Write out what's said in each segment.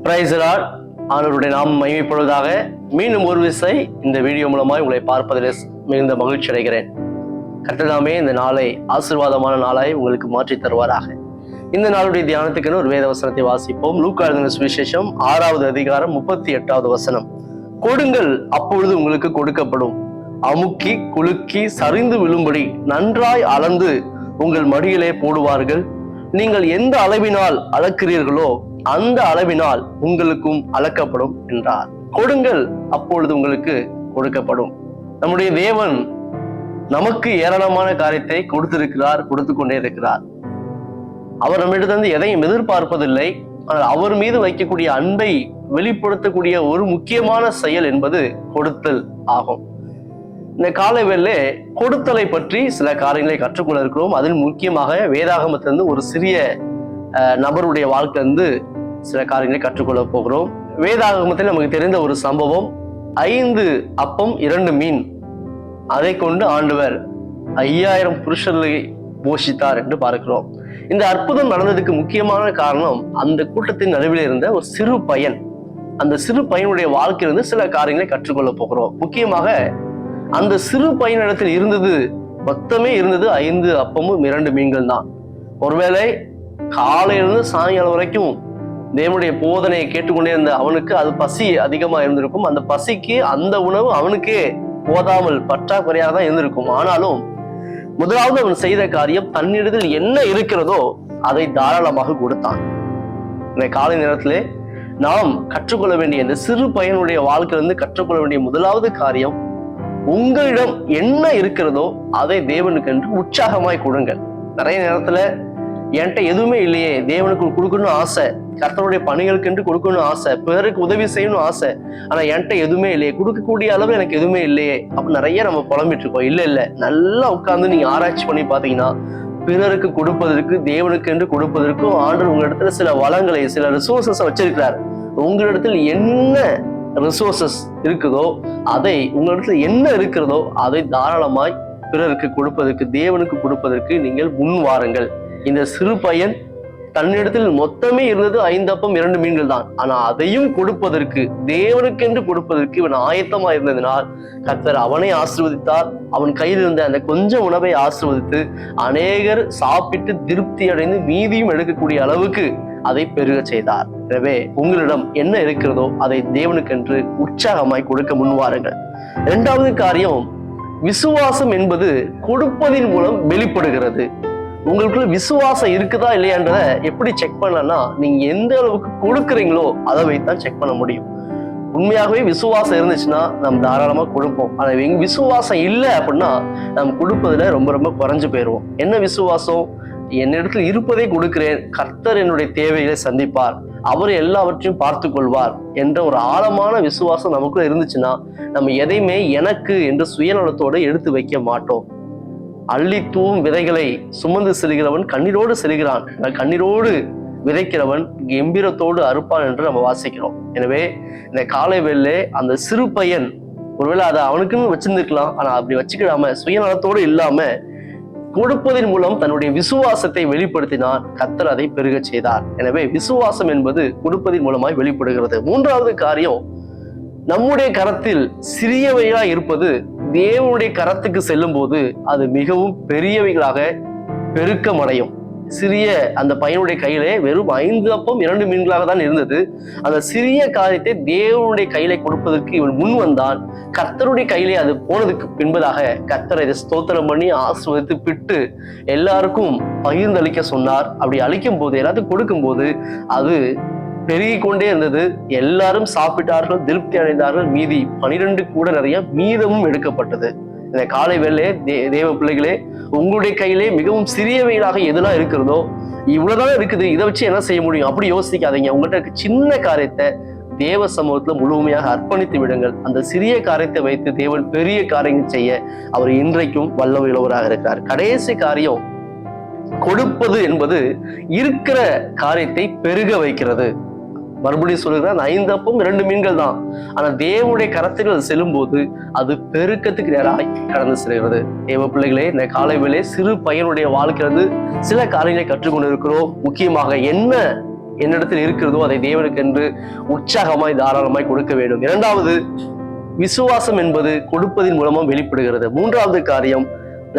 Praise the Lord. ஆண்டவருடைய நாமம் மகிமைப்படுவதாக. மீண்டும் ஒரு விசை இந்த வீடியோ மூலமாய் உங்களை பார்ப்பதில் மிகுந்த மகிழ்ச்சி அடைகிறேன். கர்த்தர் இந்த நாளை ஆசீர்வாதமான நாளாய் உங்களுக்கு மாற்றி தருவாராக. இந்த நாளுடைய தியானத்துக்கு ஒரு வேத வசனத்தை வாசிப்போம். லூக்கா எழுதின சுவிசேஷம் 6வது அதிகாரம் 38வது வசனம். கொடுங்கள், அப்பொழுது உங்களுக்கு கொடுக்கப்படும். அமுக்கி குலுக்கி சரிந்து விழும்படி நன்றாய் அளந்து உங்கள் மடியிலே போடுவார்கள். நீங்கள் எந்த அளவினால் அளக்கிறீர்களோ அந்த அளவினால் உங்களுக்கும் அளக்கப்படும் என்றார். கொடுங்கள், அப்பொழுது உங்களுக்கு கொடுக்கப்படும். நம்முடைய தேவன் நமக்கு ஏராளமான காரியத்தை கொடுத்திருக்கிறார், கொடுத்து கொண்டே இருக்கிறார். அவர் நம்மிடத்திலிருந்து எதையும் எதிர்பார்ப்பதில்லை. ஆனால் அவர் மீது வைக்கக்கூடிய அன்பை வெளிப்படுத்தக்கூடிய ஒரு முக்கியமான செயல் என்பது கொடுத்தல் ஆகும். இந்த காலவேளை கொடுத்தலை பற்றி சில காரியங்களை கற்றுக்கொள்ள இருக்கிறோம். அதில் முக்கியமாக வேதாகமத்திலிருந்து ஒரு சிறிய நபருடைய வாழ்க்கையிலிருந்து சில காரியங்களை கற்றுக்கொள்ள போகிறோம். வேதாகமத்தில் நமக்கு தெரிந்த ஒரு சம்பவம், 5 அப்பம் 2 மீன், அதை கொண்டு ஆண்டவர் 5000 புருஷர்களை போஷித்தார் என்று பார்க்கிறோம். இந்த அற்புதம் நடந்ததுக்கு முக்கியமான காரணம் அந்த கூட்டத்தின் நடுவில் இருந்த ஒரு சிறு பையன். அந்த சிறு பையனுடைய வாழ்க்கையிலிருந்து சில காரியங்களை கற்றுக்கொள்ள போகிறோம். முக்கியமாக அந்த சிறு பையனிடத்தில் இருந்தது மொத்தமே இருந்தது 5 அப்பமும் 2 மீன்கள் தான். ஒருவேளை காலையிலிருந்து சாயங்காலம் வரைக்கும் தேவனுடைய போதனையை கேட்டுக்கொண்டே இருந்த அவனுக்கு அது பசி அதிகமா இருந்திருக்கும். அந்த பசிக்கு அந்த உணவு அவனுக்கே போதாமல் பற்றாக்குறையாக தான் இருந்திருக்கும். ஆனாலும் முதலாவது அவன் செய்த காரியம், தன்னிடத்தில் என்ன இருக்கிறதோ அதை தாராளமாக கொடுத்தான். இந்த காலை நேரத்திலே நாம் கற்றுக்கொள்ள வேண்டிய இந்த சிறு பையனுடைய வாழ்க்கையிலிருந்து கற்றுக்கொள்ள வேண்டிய முதலாவது காரியம், உங்களிடம் என்ன இருக்கிறதோ அதை தேவனுக்கு என்று உற்சாகமாய் கொடுங்கள். நிறைய நேரத்துல என்கிட்ட எதுவுமே இல்லையே, தேவனுக்கு கொடுக்கணும்னு ஆசை, கர்த்தருடைய பணிகளுக்கு என்று கொடுக்கணும்னு ஆசை, பிறருக்கு உதவி செய்யணும் ஆசை, ஆனா என்கிட்ட எதுவுமே இல்லையே, கொடுக்கக்கூடிய அளவு எனக்கு எதுவுமே இல்லையே அப்படி நிறைய நம்ம புலம்பிட்டு இருக்கோம். இல்ல நல்லா உட்கார்ந்து நீங்க ஆராய்ச்சி பண்ணி பாத்தீங்கன்னா, பிறருக்கு கொடுப்பதற்கு, தேவனுக்கு என்று கொடுப்பதற்கும் ஆண்டவர் உங்க இடத்துல சில வளங்களை, சில ரிசோர்சஸ் வச்சிருக்கிறார். உங்களிடத்தில் என்ன ரிசோர்சஸ் இருக்குதோ, அதை உங்களிடத்துல என்ன இருக்கிறதோ அதை தாராளமாய் பிறருக்கு கொடுப்பதற்கு, தேவனுக்கு கொடுப்பதற்கு நீங்கள் முன் வாருங்கள். இந்த சிறு பையன் தன்னிடத்தில் மொத்தமே இருந்தது 5 அப்பம் 2 மீன்கள் தான். ஆனா அதையும் கொடுப்பதற்கு, தேவனுக்கென்று கொடுப்பதற்கு இவன் ஆயத்தமா இருந்ததினால் கர்த்தர் அவனை ஆசீர்வதித்தார். அவன் கையில் இருந்த அந்த கொஞ்சம் உணவை ஆசீர்வதித்து அநேகர் சாப்பிட்டு திருப்தி அடைந்து மீதியும் எடுக்கக்கூடிய அளவுக்கு அதை பெருக செய்தார். எனவே உங்களிடம் என்ன இருக்கிறதோ அதை தேவனுக்கென்று உற்சாகமாய் கொடுக்க முன்வாருங்கள். 2வது காரியம், விசுவாசம் என்பது கொடுப்பதின் மூலம் வெளிப்படுகிறது. உங்களுக்குள்ள விசுவாசம் இருக்குதா இல்லையான்றத எப்படி செக் பண்ணலன்னா, நீங்க எந்த அளவுக்கு கொடுக்குறீங்களோ அதை வைத்தான் செக் பண்ண முடியும். உண்மையாகவே விசுவாசம் இருந்துச்சுன்னா நம்ம தாராளமா கொடுப்போம். ஆனா விசுவாசம் இல்லை அப்படின்னா நம்ம கொடுப்பதுல ரொம்ப ரொம்ப குறைஞ்சு போயிடுவோம். என்ன விசுவாசம்? என்னிடத்தில் இருப்பதை கொடுக்கிறேன், கர்த்தர் என்னுடைய தேவைகளை சந்திப்பார், அவர் எல்லாவற்றையும் பார்த்து கொள்வார் என்ற ஒரு ஆழமான விசுவாசம் நமக்குள்ள இருந்துச்சுன்னா நம்ம எதையுமே எனக்கு என்று சுயநலத்தோடு எடுத்து வைக்க மாட்டோம். அள்ளி தூவும் விதைகளை சுமந்து செல்கிறவன் கண்ணீரோடு செல்கிறான், கண்ணீரோடு விதைக்கிறவன் கம்பீரத்தோடு அறுப்பான் என்று நம்ம வாசிக்கிறோம். எனவே இந்த காலை வேளையிலே அந்த சிறு பையன் ஒருவேளை அதை அவனுக்குன்னு வச்சிருந்துக்கலாம், ஆனா அப்படி வச்சுக்கிடாம சுயநலத்தோடு இல்லாம கொடுப்பதன் மூலம் தன்னுடைய விசுவாசத்தை வெளிப்படுத்தினான். கர்த்தர் அதை பெருக செய்தார். எனவே விசுவாசம் என்பது கொடுப்பதன் மூலமாய் வெளிப்படுகிறது. 3வது காரியம், நம்முடைய கரத்தில் சிறியவையா இருப்பது தேவனுடைய கரத்துக்கு செல்லும் போது அது மிகவும் பெரியவைகளாக பெருக்கமடையும். சிறிய அந்த பையனுடைய கையிலே வெறும் 5 அப்பம் 2 மீன்களாக தான் இருந்தது. அந்த சிறிய காரியத்தை தேவனுடைய கையிலே கொடுப்பதற்கு இவன் முன் வந்தான். கர்த்தருடைய கையிலே அது போனதுக்கு பின்பதாக கர்த்தரை ஸ்தோத்திரம் பண்ணி ஆசீர்வதித்து பிட்டு எல்லாருக்கும் பகிர்ந்தளிக்க சொன்னார். அப்படி அளிக்கும் போது, எல்லாத்துக்கும் கொடுக்கும் போது அது பெருகி கொண்டே இருந்தது. எல்லாரும் சாப்பிட்டார்கள், திருப்தி அடைந்தார்கள். மீதி 12 கூட நிறைய மீதமும் எடுக்கப்பட்டது. இந்த காலை வேளையிலே தேவ பிள்ளைகளே, உங்களுடைய கையிலே மிகவும் சிறியவைகளாக எதெல்லாம் இருக்கிறதோ, இவ்வளவுதான் இருக்குது, இதை வச்சு என்ன செய்ய முடியும் அப்படி யோசிக்காதீங்க. உங்கள்கிட்ட சின்ன காரியத்தை தேவ சமூகத்துல முழுமையாக அர்ப்பணித்து விடுங்கள். அந்த சிறிய காரியத்தை வைத்து தேவன் பெரிய காரியங்கள் செய்ய அவர் இன்றைக்கும் வல்லமையுள்ளவராக இருக்கிறார். கடைசி காரியம், கொடுப்பது என்பது இருக்கிற காரியத்தை பெருக வைக்கிறது. மறுபடியும் சொல்லுகிறேன், 5 அப்பம் 2 மீன்கள் தான். ஆனா தேவனுடைய கரத்தில் அது செல்லும் போது அது பெருக்கத்துக்கு நேராய் கடந்து செல்கிறது. தேவ பிள்ளைகளே, இந்த காலை வேளை சிறு பையனுடைய வாழ்க்கையிலிருந்து சில காரியங்களை கற்றுக்கொண்டு இருக்கிறோம். முக்கியமாக என்ன என்னிடத்தில் இருக்கிறதோ அதை தேவனுக்கு என்று உற்சாகமாய் தாராளமாய் கொடுக்க வேண்டும். இரண்டாவது, விசுவாசம் என்பது கொடுப்பதின் மூலமா வெளிப்படுகிறது. மூன்றாவது காரியம்,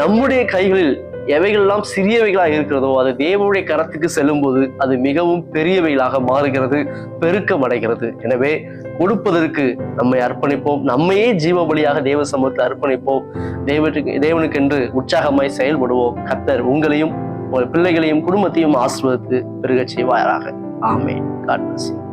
நம்முடைய கைகளில் எவைகளெல்லாம் சிறியவைகளாக இருக்கிறதோ அது தேவனுடைய கரத்துக்கு செல்லும் போது அது மிகவும் பெரியவைகளாக மாறுகிறது, பெருக்கம் அடைகிறது. எனவே கொடுப்பதற்கு நம்மை அர்ப்பணிப்போம், நம்மையே ஜீவ பலியாக தேவ சமூகத்தில் அர்ப்பணிப்போம், தேவனுக்கென்று உற்சாகமாய் செயல்படுவோம். கர்த்தர் உங்களையும் உங்கள் பிள்ளைகளையும் குடும்பத்தையும் ஆசீர்வதித்து பெருகச் செய்வாராக. ஆமென். God bless you.